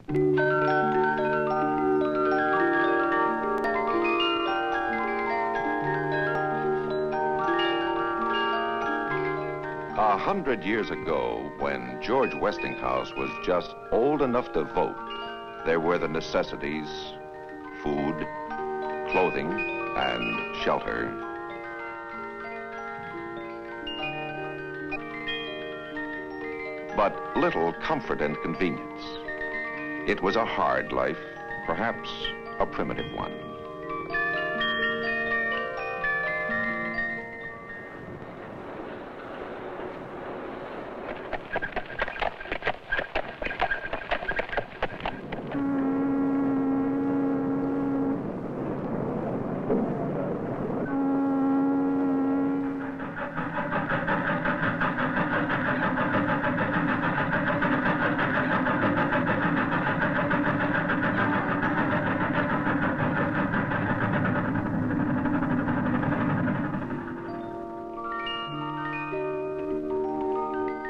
"100 years ago, when George Westinghouse was just old enough to vote, there were the necessities, food, clothing, and shelter. But little comfort and convenience. It was a hard life, perhaps a primitive one.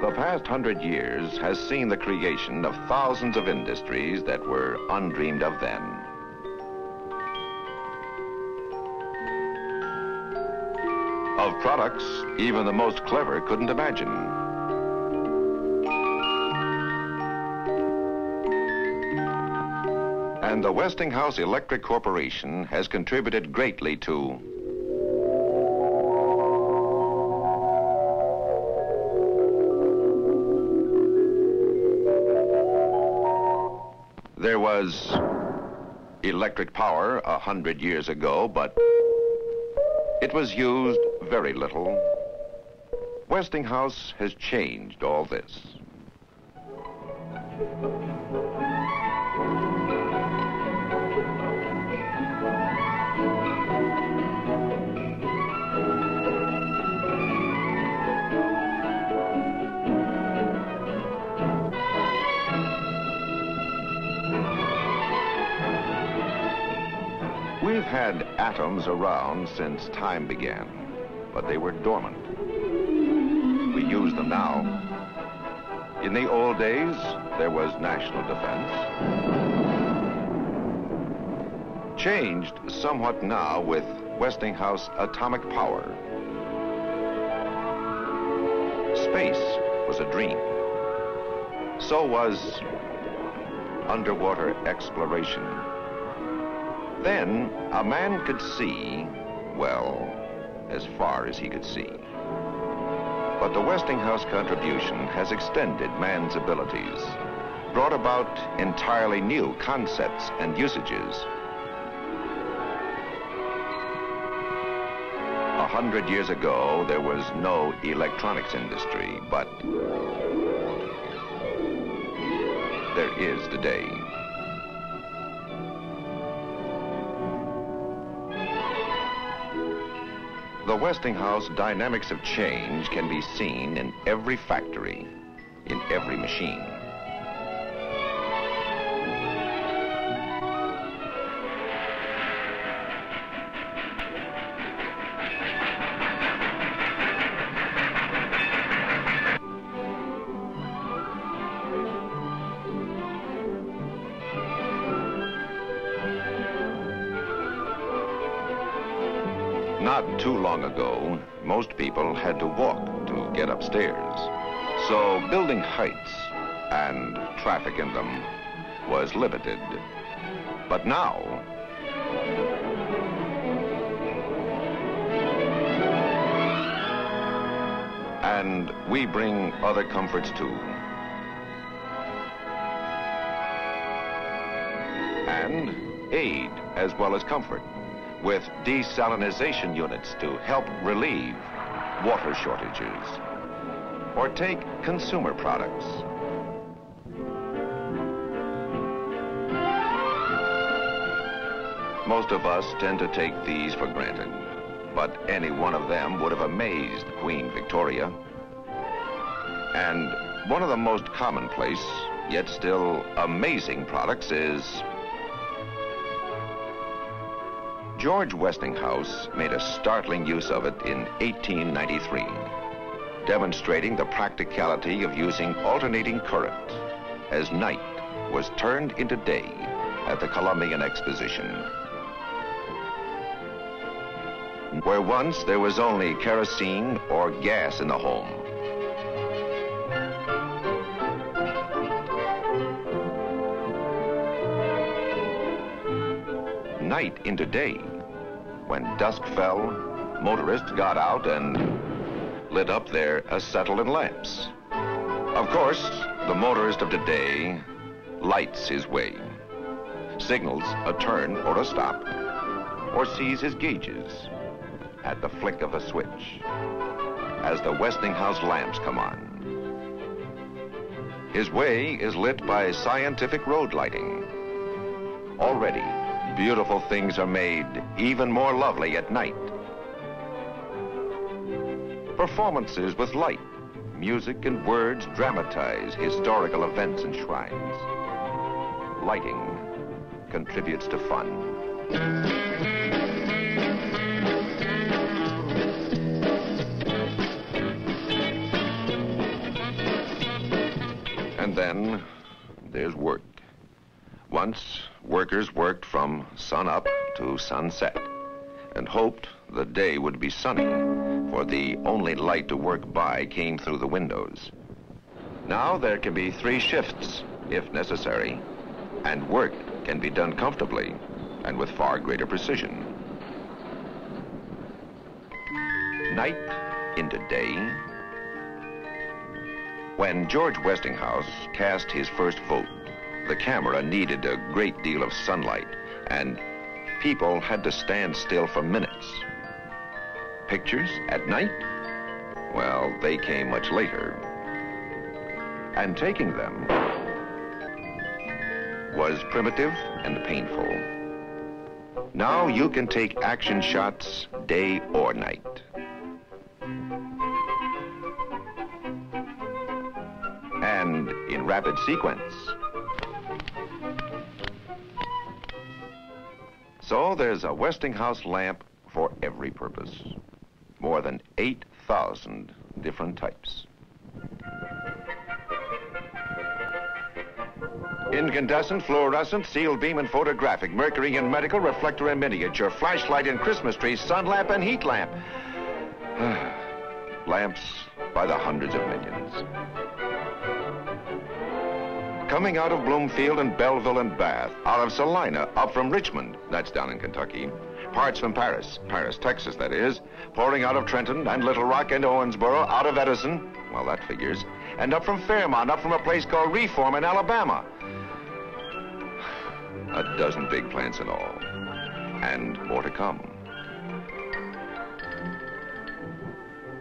The past 100 years has seen the creation of thousands of industries that were undreamed of then. Of products even the most clever couldn't imagine. And the Westinghouse Electric Corporation has contributed greatly to There was electric power 100 years ago, but it was used very little. Westinghouse has changed all this. We've had atoms around since time began, but they were dormant. We use them now. In the old days, there was national defense. Changed somewhat now with Westinghouse atomic power. Space was a dream. So was underwater exploration. Then, a man could see, well, as far as he could see. But the Westinghouse contribution has extended man's abilities, brought about entirely new concepts and usages. 100 years ago, there was no electronics industry, but there is today. The Westinghouse dynamics of change can be seen in every factory, in every machine. Not too long ago, most people had to walk to get upstairs. So building heights and traffic in them was limited. But now, and we bring other comforts too. And aid as well as comfort, with desalinization units to help relieve water shortages. Or take consumer products. Most of us tend to take these for granted, but any one of them would have amazed Queen Victoria. And one of the most commonplace, yet still amazing products is George Westinghouse made a startling use of it in 1893, demonstrating the practicality of using alternating current as night was turned into day at the Columbian Exposition, where once there was only kerosene or gas in the home. Night into day. When dusk fell, motorists got out and lit up their acetylene lamps. Of course, the motorist of today lights his way, signals a turn or a stop, or sees his gauges at the flick of a switch as the Westinghouse lamps come on. His way is lit by scientific road lighting. Already, beautiful things are made even more lovely at night. Performances with light, music and words dramatize historical events and shrines. Lighting contributes to fun. And then there's work. Once, workers worked from sun up to sunset and hoped the day would be sunny, for the only light to work by came through the windows. Now there can be 3 shifts, if necessary, and work can be done comfortably and with far greater precision. Night into day. When George Westinghouse cast his first vote, the camera needed a great deal of sunlight, and people had to stand still for minutes. Pictures at night? Well, they came much later. And taking them was primitive and painful. Now you can take action shots day or night. And in rapid sequence. So there's a Westinghouse lamp for every purpose. More than 8,000 different types. Incandescent, fluorescent, sealed beam and photographic, mercury and medical, reflector and miniature, flashlight and Christmas tree, sun lamp and heat lamp. Lamps by the hundreds of millions. Coming out of Bloomfield and Belleville and Bath, out of Salina, up from Richmond, that's down in Kentucky, parts from Paris, Texas, that is, pouring out of Trenton and Little Rock and Owensboro, out of Edison, well, that figures, and up from Fairmont, up from a place called Reform in Alabama. A dozen big plants in all, and more to come.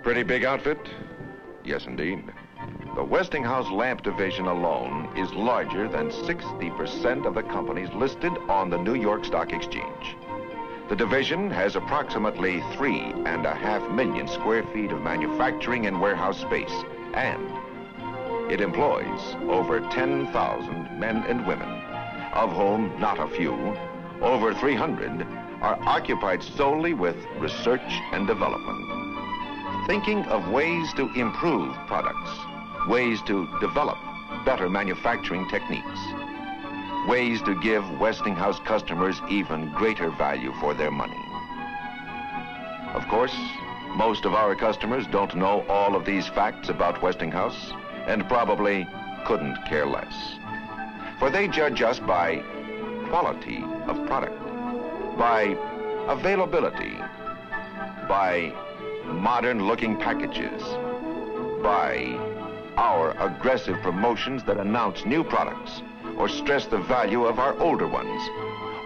Pretty big outfit? Yes, indeed. The Westinghouse lamp division alone is larger than 60% of the companies listed on the New York Stock Exchange. The division has approximately 3.5 million square feet of manufacturing and warehouse space, and it employs over 10,000 men and women, of whom not a few, over 300, are occupied solely with research and development, thinking of ways to improve products, ways to develop better manufacturing techniques, ways to give Westinghouse customers even greater value for their money. Of course, most of our customers don't know all of these facts about Westinghouse and probably couldn't care less, for they judge us by quality of product, by availability, by modern-looking packages, by our aggressive promotions that announce new products or stress the value of our older ones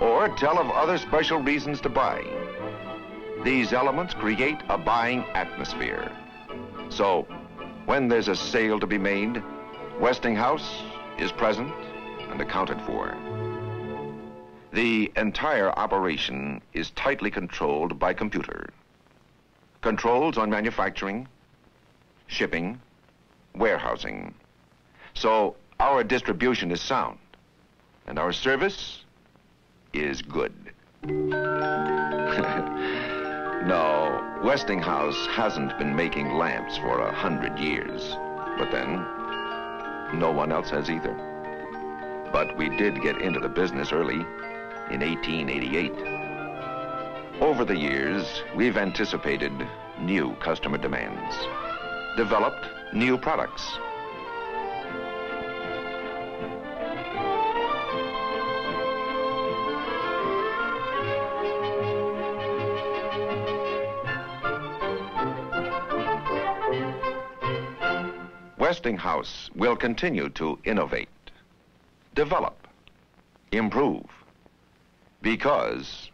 or tell of other special reasons to buy. These elements create a buying atmosphere. So when there's a sale to be made, Westinghouse is present and accounted for. The entire operation is tightly controlled by computer. Controls on manufacturing, shipping, warehousing. So our distribution is sound, and our service is good. No, Westinghouse hasn't been making lamps for 100 years, but then no one else has either. But but we did get into the business early, in 1888. Over the years, we've anticipated new customer demands, developed new products. Westinghouse will continue to innovate, develop, improve, because